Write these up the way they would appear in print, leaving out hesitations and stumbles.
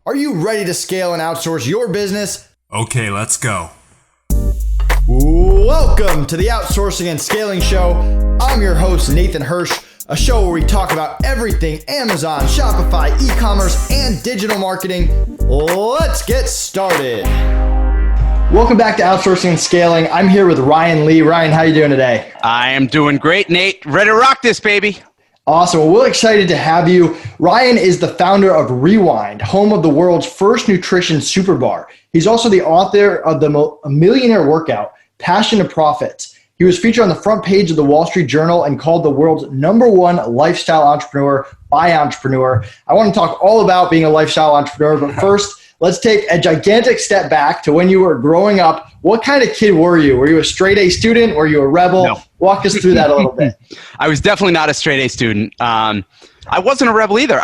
Are you ready to scale and outsource your business? Okay, let's go. Welcome to the Outsourcing and Scaling Show. I'm your host, Nathan Hirsch, a show where we talk about everything Amazon, Shopify, e-commerce, and digital marketing. Let's get started. Welcome back to Outsourcing and Scaling. I'm here with Ryan Lee. Ryan, how you doing today? I am doing great, Nate. Ready to rock this, baby. Awesome. Well, we're excited to have you. Ryan is the founder of Rewind, home of the world's first nutrition Superbar. He's also the author of the Millionaire Workout, Passion to Profits. He was featured on the front page of the Wall Street Journal and called the world's #1 lifestyle entrepreneur by Entrepreneur. I want to talk all about being a lifestyle entrepreneur, but first, let's take a gigantic step back to when you were growing up. What kind of kid were you? Were you a straight A student? Were you a rebel? No. Walk us through that a little bit. I was definitely not a straight A student. I wasn't a rebel either.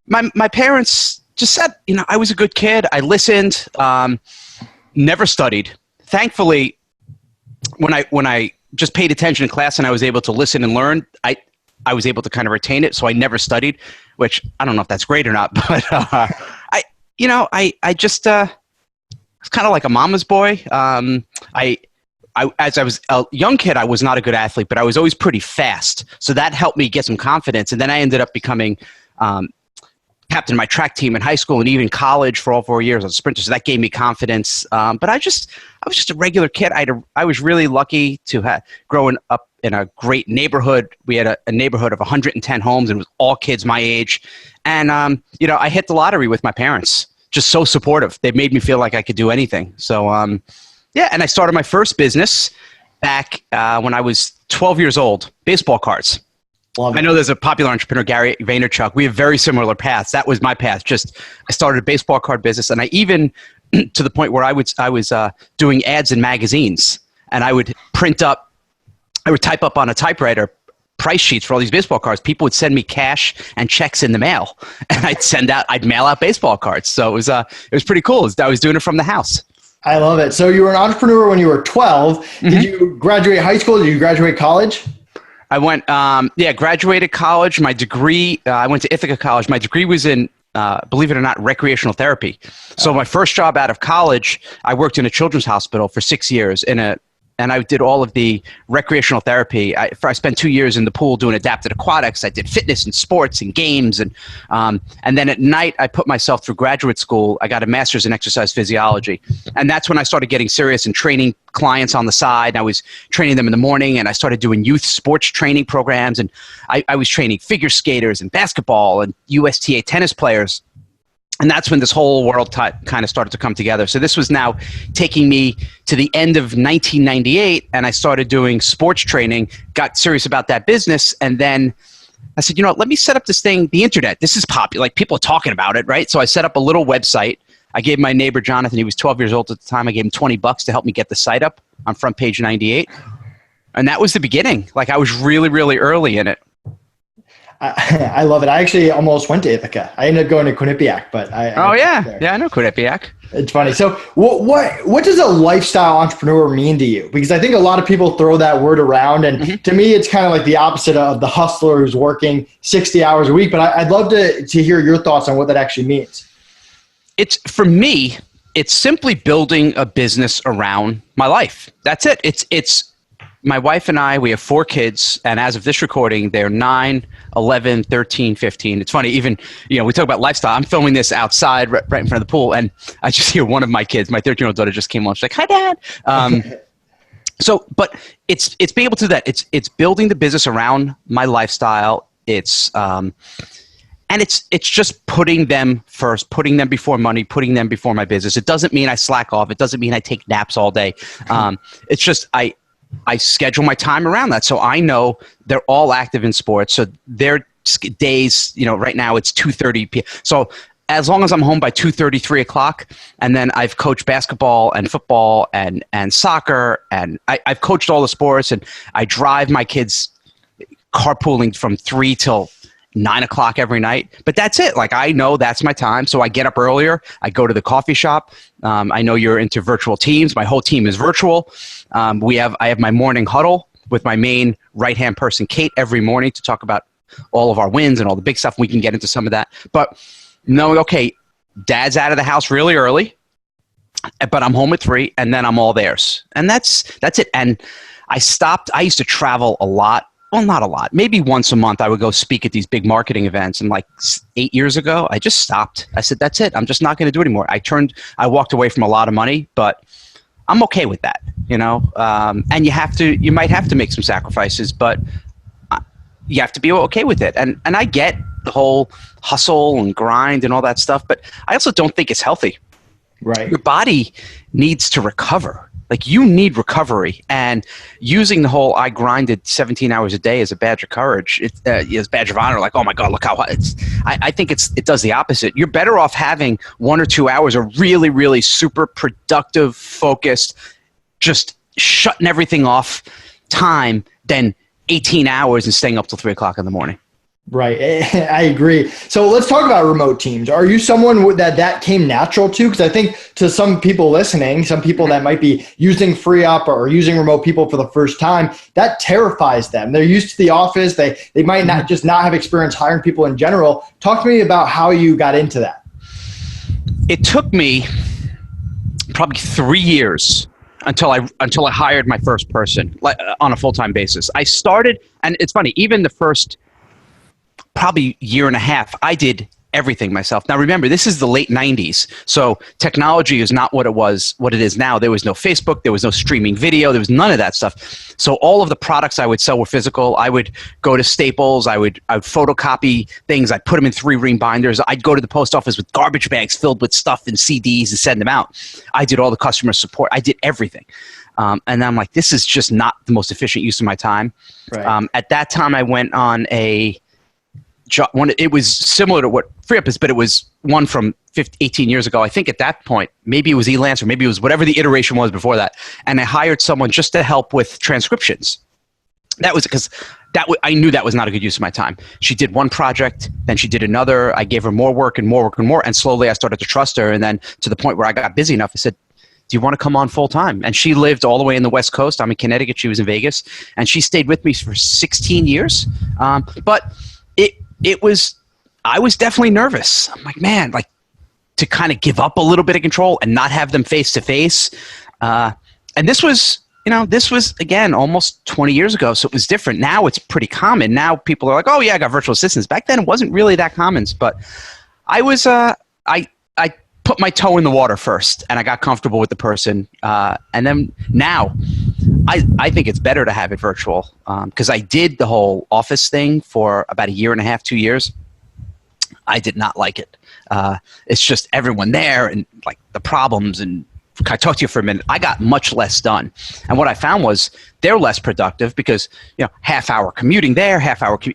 My parents just said, I was a good kid. I listened, never studied. Thankfully, when I just paid attention in class and I was able to listen and learn, I was able to kind of retain it. So I never studied, which I don't know if that's great or not, but I just was kind of like a mama's boy. As I was a young kid, I was not a good athlete, but I was always pretty fast. So that helped me get some confidence. And then I ended up becoming captain of my track team in high school and even college for all 4 years. I was a sprinter, so that gave me confidence. But I was just a regular kid. I was really lucky to have growing up in a great neighborhood. We had a neighborhood of 110 homes, and it was all kids my age. And I hit the lottery with my parents. Just so supportive. They made me feel like I could do anything. So and I started my first business back when I was 12 years old, baseball cards. I know there's a popular entrepreneur, Gary Vaynerchuk. We have very similar paths. That was my path. I started a baseball card business, and I even to the point where I was doing ads in magazines, and I would type up on a typewriter price sheets for all these baseball cards. People would send me cash and checks in the mail, and I'd mail out baseball cards. So it was pretty cool. I was doing it from the house. I love it. So you were an entrepreneur when you were 12. Mm-hmm. Did you graduate high school? Did you graduate college? I went, graduated college. My degree, I went to Ithaca College. My degree was in, believe it or not, recreational therapy. So my first job out of college, I worked in a children's hospital for 6 years and I did all of the recreational therapy. I spent 2 years in the pool doing adaptive aquatics. I did fitness and sports and games. And then at night, I put myself through graduate school. I got a master's in exercise physiology. And that's when I started getting serious and training clients on the side. And I was training them in the morning, and I started doing youth sports training programs. And I was training figure skaters and basketball and USTA tennis players. And that's when this whole world kind of started to come together. So this was now taking me to the end of 1998, and I started doing sports training, got serious about that business, and then I said, let me set up this thing, the internet. This is popular. Like, people are talking about it, right? So I set up a little website. I gave my neighbor, Jonathan, he was 12 years old at the time, I gave him $20 to help me get the site up on Front Page 98. And that was the beginning. Like, I was really, really early in it. I love it. I actually almost went to Ithaca. I ended up going to Quinnipiac, but I know Quinnipiac. It's funny. So what does a lifestyle entrepreneur mean to you? Because I think a lot of people throw that word around, and to me, it's kind of like the opposite of the hustler who's working 60 hours a week. But I'd love to hear your thoughts on what that actually means. For me, it's simply building a business around my life. That's it. It's my wife and I, we have 4 kids, and as of this recording, they're 9, 11, 13, 15. It's funny, even, we talk about lifestyle. I'm filming this outside right in front of the pool, and I just hear one of my kids, my 13-year-old daughter just came on. She's like, "Hi, Dad." But it's being able to do that. It's building the business around my lifestyle. It's just putting them first, putting them before money, putting them before my business. It doesn't mean I slack off. It doesn't mean I take naps all day. It's just I schedule my time around that. So I know they're all active in sports. So their days, right now it's 2:30 p.m. So as long as I'm home by 2:30, 3 o'clock, and then I've coached basketball and football and soccer, and I've coached all the sports, and I drive my kids carpooling from 3 till 9 o'clock every night. But that's it. Like, I know that's my time. So I get up earlier. I go to the coffee shop. I know you're into virtual teams. My whole team is virtual. I have my morning huddle with my main right-hand person, Kate, every morning to talk about all of our wins and all the big stuff. We can get into some of that. But knowing, okay, dad's out of the house really early, but I'm home at 3, and then I'm all theirs. And that's it. And I stopped. I used to travel a lot. Well, not a lot. Maybe once a month I would go speak at these big marketing events. And like 8 years ago, I just stopped. I said, that's it. I'm just not going to do it anymore. I walked away from a lot of money, but I'm okay with that, you know? And you might have to make some sacrifices, but you have to be okay with it. And I get the whole hustle and grind and all that stuff, but I also don't think it's healthy. Right. Your body needs to recover. Like, you need recovery, and using the whole "I grinded 17 hours a day" as a badge of courage, as a badge of honor. Like, oh my God, look how it's. I think it does the opposite. You're better off having 1 or 2 hours of really, really super productive, focused, just shutting everything off time than 18 hours and staying up till 3 o'clock in the morning. Right. I agree. So let's talk about remote teams. Are you someone that came natural to? Because I think to some people listening, some people that might be using FreeUp or using remote people for the first time, that terrifies them. They're used to the office. They might not have experience hiring people in general. Talk to me about how you got into that. It took me probably 3 years until I hired my first person, like on a full-time basis. I started, and it's funny, even the first probably year and a half, I did everything myself. Now remember, this is the late 90s, so technology is not what it is now. There was no Facebook, there was no streaming video, there was none of that stuff. So all of the products I would sell were physical. I would go to Staples, I would photocopy things, I'd put them in 3-ring binders, I'd go to the post office with garbage bags filled with stuff and CDs and send them out. I did all the customer support, I did everything. And I'm like, this is just not the most efficient use of my time. Right. At that time, I went on a job. It was similar to what FreeUp is, but it was one from 18 years ago. I think at that point, maybe it was Elance or maybe it was whatever the iteration was before that. And I hired someone just to help with transcriptions. That was because I knew that was not a good use of my time. She did one project, then she did another. I gave her more work and more work and more. And slowly I started to trust her. And then to the point where I got busy enough, I said, do you want to come on full time? And she lived all the way in the West Coast. I'm in Connecticut. She was in Vegas. And she stayed with me for 16 years. But I was definitely nervous. I'm like, man, like, to kind of give up a little bit of control and not have them face to face. And this was again, almost 20 years ago. So it was different. Now it's pretty common. Now people are like, oh yeah, I got virtual assistants. Back then it wasn't really that common, but I was, I put my toe in the water first and I got comfortable with the person. And then now I think it's better to have it virtual. Cause I did the whole office thing for about 1.5 years, 2 years. I did not like it. It's just everyone there and like the problems, and can I talk to you for a minute? I got much less done. And what I found was they're less productive because, half-hour commuting there,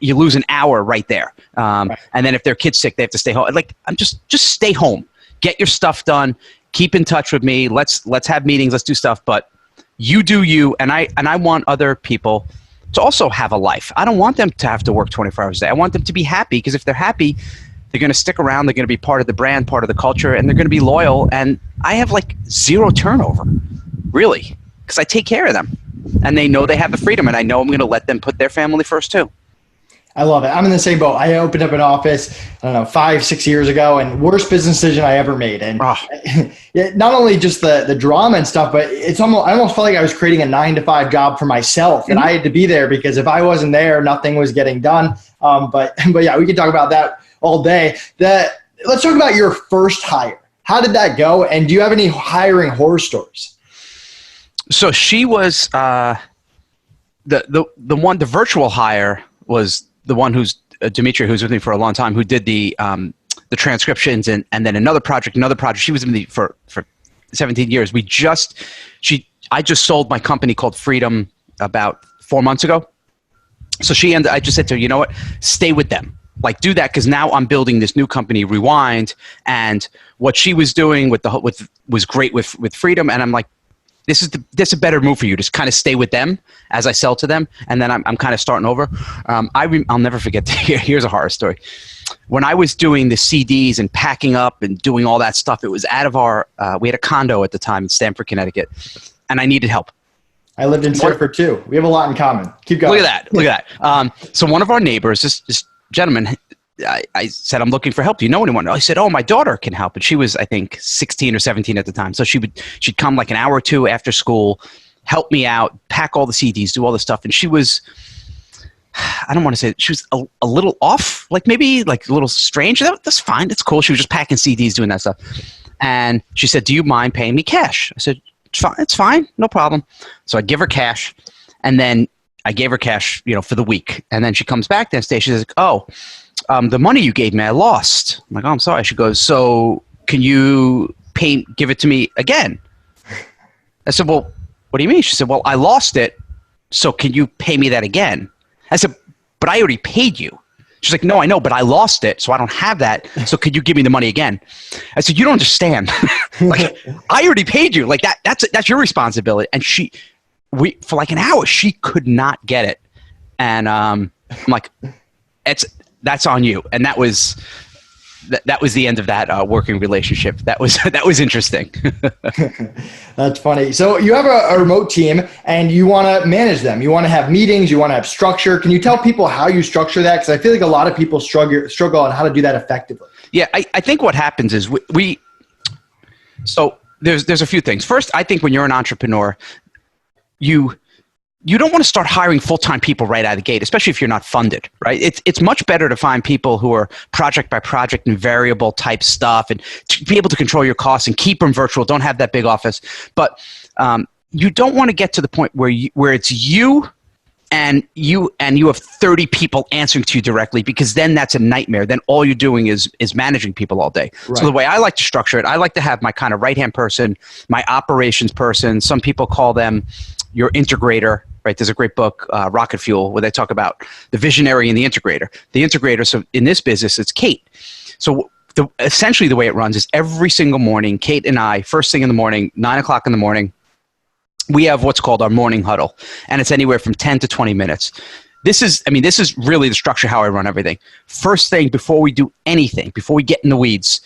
you lose an hour right there. Right. And then if their kid's sick, they have to stay home. Like, I'm just stay home, get your stuff done, keep in touch with me. Let's have meetings, let's do stuff. But you do you, and I want other people to also have a life. I don't want them to have to work 24 hours a day. I want them to be happy, because if they're happy, they're going to stick around. They're going to be part of the brand, part of the culture, and they're going to be loyal. And I have like 0 turnover, really, because I take care of them. And they know they have the freedom, and I know I'm going to let them put their family first too. I love it. I'm in the same boat. I opened up an office, 5-6 years ago, and worst business decision I ever made. And not only just the drama and stuff, but I almost felt like I was creating a 9-to-5 job for myself, and I had to be there because if I wasn't there, nothing was getting done. But yeah, we could talk about that all day. Let's talk about your first hire. How did that go? And do you have any hiring horror stories? So she was the virtual hire was the one who's Dimitri, who's with me for a long time, who did the transcriptions and then another project. She was with me for 17 years. I just sold my company called Freedom about 4 months ago. So I just said to her, you know what, stay with them. Like, do that, because now I'm building this new company, Rewind, and what she was doing was great with Freedom, and I'm like, this is a better move for you. Just kind of stay with them as I sell to them, and then I'm kind of starting over. I'll never forget. Here's a horror story. When I was doing the CDs and packing up and doing all that stuff, it was out of we had a condo at the time in Stamford, Connecticut, and I needed help. I lived in Stamford too. We have a lot in common. Keep going. Look at that. So one of our neighbors, this gentleman, I said, I'm looking for help. Do you know anyone? I said, oh, my daughter can help. And she was, I think, 16 or 17 at the time. So she'd come like an hour or two after school, help me out, pack all the CDs, do all this stuff. And she was, I don't want to say she was a little off, like maybe like a little strange. That's fine. That's cool. She was just packing CDs, doing that stuff. And she said, do you mind paying me cash? I said, it's fine. No problem. So I give her cash. And then I gave her cash, for the week. And then she comes back the next day. She says, oh, the money you gave me, I lost. I'm like, oh, I'm sorry. She goes, so can you give it to me again? I said, well, what do you mean? She said, well, I lost it. So can you pay me that again? I said, but I already paid you. She's like, no, I know, but I lost it, so I don't have that. So could you give me the money again? I said, you don't understand. Like, I already paid you. Like that's your responsibility. And for like an hour, she could not get it. And I'm like, that's on you. And that was the end of that working relationship. That was interesting. That's funny. So you have a remote team and you want to manage them. You want to have meetings. You want to have structure. Can you tell people how you structure that? Because I feel like a lot of people struggle on how to do that effectively. Yeah, I think what happens is so there's a few things. First, I think when you're an entrepreneur, you don't want to start hiring full-time people right out of the gate, especially if you're not funded, right? It's much better to find people who are project by project and variable type stuff, and to be able to control your costs and keep them virtual. Don't have that big office. But you don't want to get to the point where it's you and you have 30 people answering to you directly, because then that's a nightmare. Then all you're doing is managing people all day. Right. So the way I like to structure it, I like to have my kind of right-hand person, my operations person. Some people call them your integrator. Right, there's a great book, Rocket Fuel, where they talk about the visionary and the integrator. The integrator, so in this business, it's Kate. So essentially the way it runs is every single morning, Kate and I, first thing in the morning, 9 o'clock in the morning, we have what's called our morning huddle. And it's anywhere from 10 to 20 minutes. This is really the structure how I run everything. First thing, before we do anything, before we get in the weeds,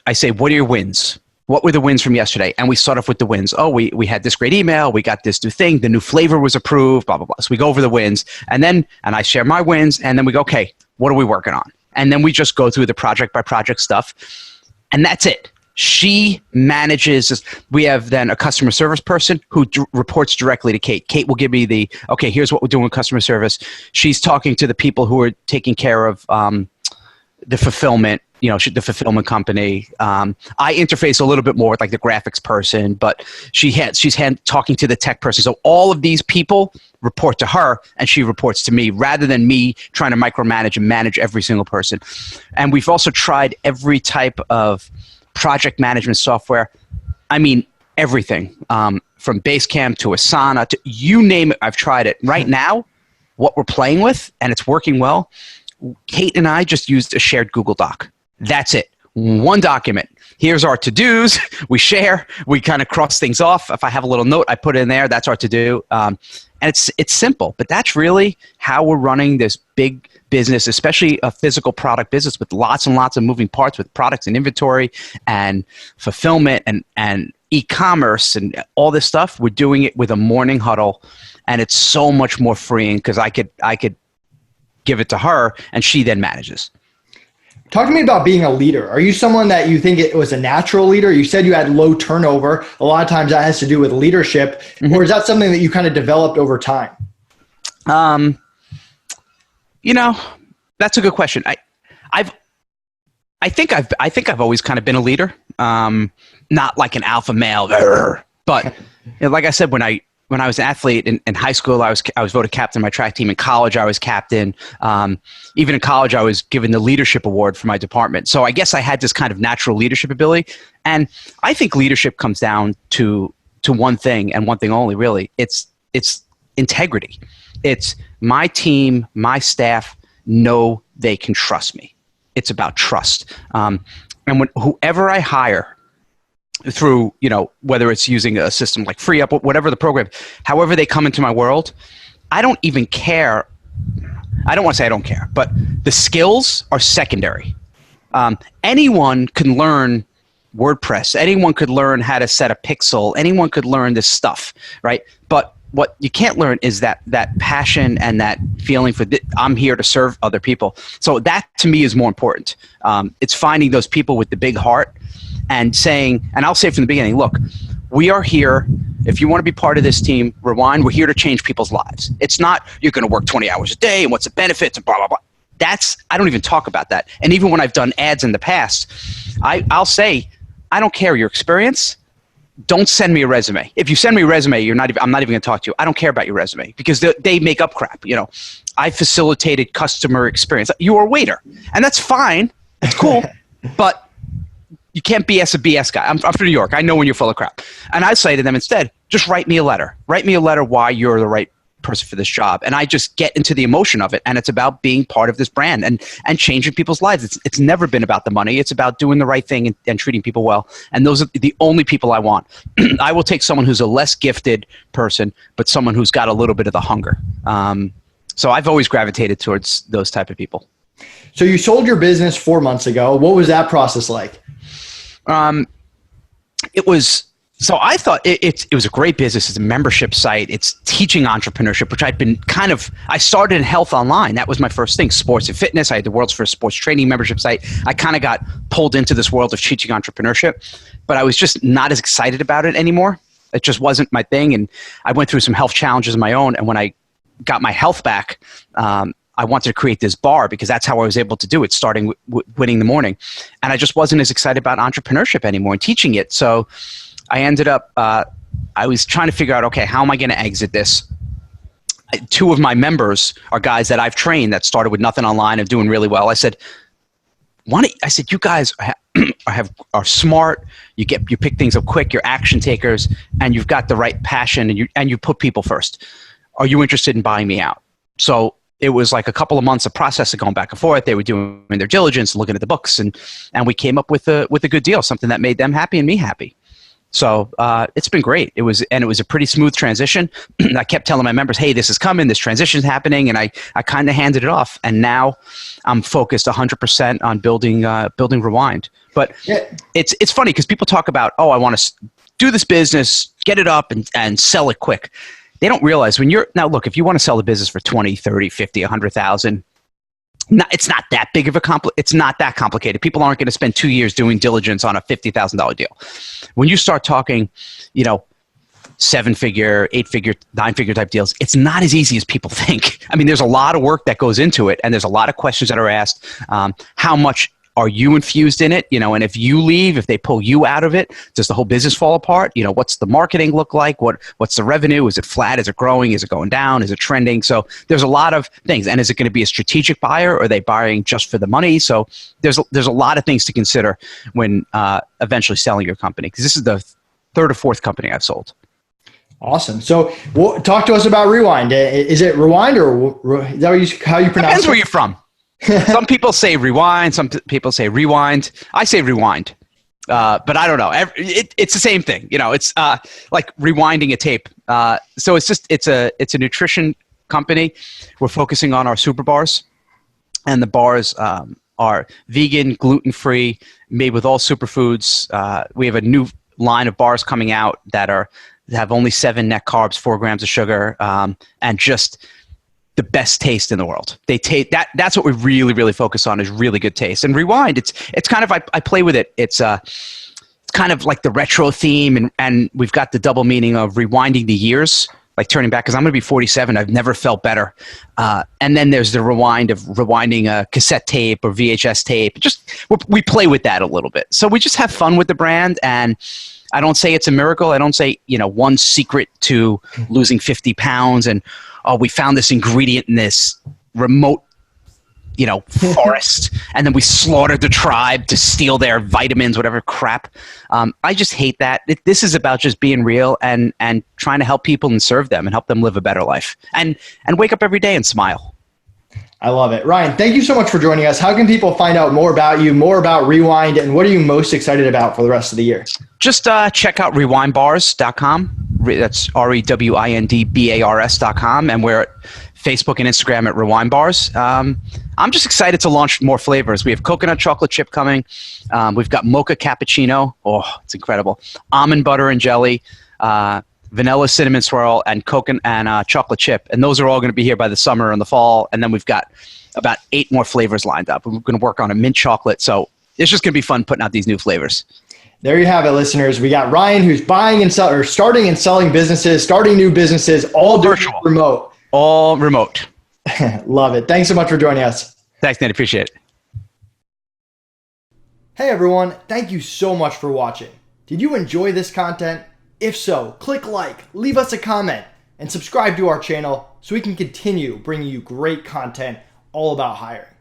I say, what are your wins? What were the wins from yesterday? And we start off with the wins. Oh, we had this great email. We got this new thing. The new flavor was approved, blah, blah, blah. So we go over the wins. And I share my wins. And then we go, okay, what are we working on? And then we just go through the project by project stuff. And that's it. She manages this. We have then a customer service person who reports directly to Kate. Kate will give me okay, here's what we're doing with customer service. She's talking to the people who are taking care of the fulfillment, the fulfillment company. I interface a little bit more with like the graphics person, but she's talking to the tech person. So all of these people report to her and she reports to me, rather than me trying to micromanage and manage every single person. And we've also tried every type of project management software. I mean, everything, from Basecamp to Asana to you name it. I've tried it. Right now, what we're playing with, and it's working well, Kate and I just used a shared Google Doc. That's it. One document. Here's our to-dos. We share. We kind of cross things off. If I have a little note, I put it in there. That's our to-do. And it's simple, but that's really how we're running this big business, especially a physical product business with lots and lots of moving parts with products and inventory and fulfillment and e-commerce and all this stuff. We're doing it with a morning huddle, and it's so much more freeing because I could give it to her and she then manages. Talk to me about being a leader. Are you someone that you think it was a natural leader? You said you had low turnover. A lot of times that has to do with leadership. Mm-hmm. Or is that something that you kind of developed over time? That's a good question. I think I've always kind of been a leader. Not like an alpha male, but like I said, when I was an athlete in high school, I was voted captain of my track team. In college, I was captain. Even in college, I was given the leadership award for my department. So I guess I had this kind of natural leadership ability. And I think leadership comes down to one thing and one thing only, really. It's integrity. It's my team, my staff know they can trust me. It's about trust. And whoever I hire, through, whether it's using a system like FreeUp, whatever the program, however they come into my world, I don't even care. I don't want to say I don't care, but the skills are secondary. Anyone can learn WordPress. Anyone could learn how to set a pixel. Anyone could learn this stuff, right? But what you can't learn is that passion and that feeling for I'm here to serve other people. So that to me is more important. It's finding those people with the big heart and saying, and I'll say from the beginning, look, we are here. If you want to be part of this team, Rewind, we're here to change people's lives. It's not you're going to work 20 hours a day and what's the benefits and blah, blah, blah. I don't even talk about that. And even when I've done ads in the past, I'll say, I don't care your experience. Don't send me a resume. If you send me a resume, I'm not even going to talk to you. I don't care about your resume because they make up crap. You know, I facilitated customer experience. You were a waiter, and that's fine. It's cool, but you can't BS a BS guy. I'm from New York. I know when you're full of crap. And I say to them instead, just write me a letter. Write me a letter why you're the right person for this job. And I just get into the emotion of it. And it's about being part of this brand and changing people's lives. It's never been about the money. It's about doing the right thing and treating people well. And those are the only people I want. I will take someone who's a less gifted person, but someone who's got a little bit of the hunger. So I've always gravitated towards those type of people. So you sold your business 4 months ago. What was that process like? So I thought it was a great business. It's a membership site. It's teaching entrepreneurship, which I started in health online. That was my first thing, sports and fitness. I had the world's first sports training membership site. I kind of got pulled into this world of teaching entrepreneurship, but I was just not as excited about it anymore. It just wasn't my thing. And I went through some health challenges of my own. And when I got my health back, I wanted to create this bar because that's how I was able to do it, starting Winning the Morning. And I just wasn't as excited about entrepreneurship anymore and teaching it. So I ended up, I was trying to figure out, okay, how am I going to exit this? Two of my members are guys that I've trained that started with nothing online and doing really well. I said, you guys are smart. You pick things up quick. You're action takers, and you've got the right passion, and you put people first. Are you interested in buying me out? So it was like a couple of months of process of going back and forth. They were doing their diligence, looking at the books, and we came up with a good deal, something that made them happy and me happy. So it's been great. It was a pretty smooth transition. I kept telling my members, hey, this is coming, this transition is happening, and I kind of handed it off. And now I'm focused 100% on building Rewind. But yeah, it's funny because people talk about, oh, I want to do this business, get it up and sell it quick. They don't realize now look, if you want to sell the business for 20, 30, 50, 100,000, it's not that big of it's not that complicated. People aren't going to spend 2 years doing diligence on a $50,000 deal. When you start talking, 7-figure, 8-figure, 9-figure type deals, it's not as easy as people think. I mean, there's a lot of work that goes into it, and there's a lot of questions that are asked. How much are you infused in it? And if you leave, if they pull you out of it, does the whole business fall apart? What's the marketing look like? What's the revenue? Is it flat? Is it growing? Is it going down? Is it trending? So there's a lot of things. And is it going to be a strategic buyer, or are they buying just for the money? So there's a lot of things to consider when eventually selling your company, because this is the third or fourth company I've sold. Awesome. So talk to us about Rewind. Is it Rewind, or is that how you pronounce it? Depends where you're from. Some people say Rewind. Some people say Rewind. I say Rewind, but I don't know. It's the same thing. It's like rewinding a tape. So it's a nutrition company. We're focusing on our Superbars, and the bars are vegan, gluten-free, made with all superfoods. We have a new line of bars coming out that have only 7 net carbs, 4 grams of sugar, and just the best taste in the world. They taste that's what we really, really focus on, is really good taste. And Rewind, it's kind of, I play with it. It's kind of like the retro theme, and we've got the double meaning of rewinding the years, like turning back, because I'm going to be 47. I've never felt better. And then there's the rewind of rewinding a cassette tape or VHS tape. We play with that a little bit. So we just have fun with the brand, and I don't say it's a miracle. I don't say, one secret to losing 50 pounds and, oh, we found this ingredient in this remote, forest, and then we slaughtered the tribe to steal their vitamins, whatever crap. I just hate that. This is about just being real and trying to help people and serve them and help them live a better life and wake up every day and smile. I love it. Ryan, thank you so much for joining us. How can people find out more about you, more about Rewind, and what are you most excited about for the rest of the year? Just check out rewindbars.com. That's rewindbars.com. And we're at Facebook and Instagram at Rewind Bars. I'm just excited to launch more flavors. We have coconut chocolate chip coming. We've got mocha cappuccino. Oh, it's incredible. Almond butter and jelly. vanilla cinnamon swirl, and coconut and chocolate chip. And those are all going to be here by the summer and the fall. And then we've got about 8 more flavors lined up. And we're going to work on a mint chocolate. So it's just going to be fun putting out these new flavors. There you have it, listeners. We got Ryan, who's buying and starting and selling businesses, starting new businesses, all virtual, remote. All remote. Love it. Thanks so much for joining us. Thanks, Nate. Appreciate it. Hey, everyone. Thank you so much for watching. Did you enjoy this content? If so, click like, leave us a comment, and subscribe to our channel so we can continue bringing you great content all about hiring.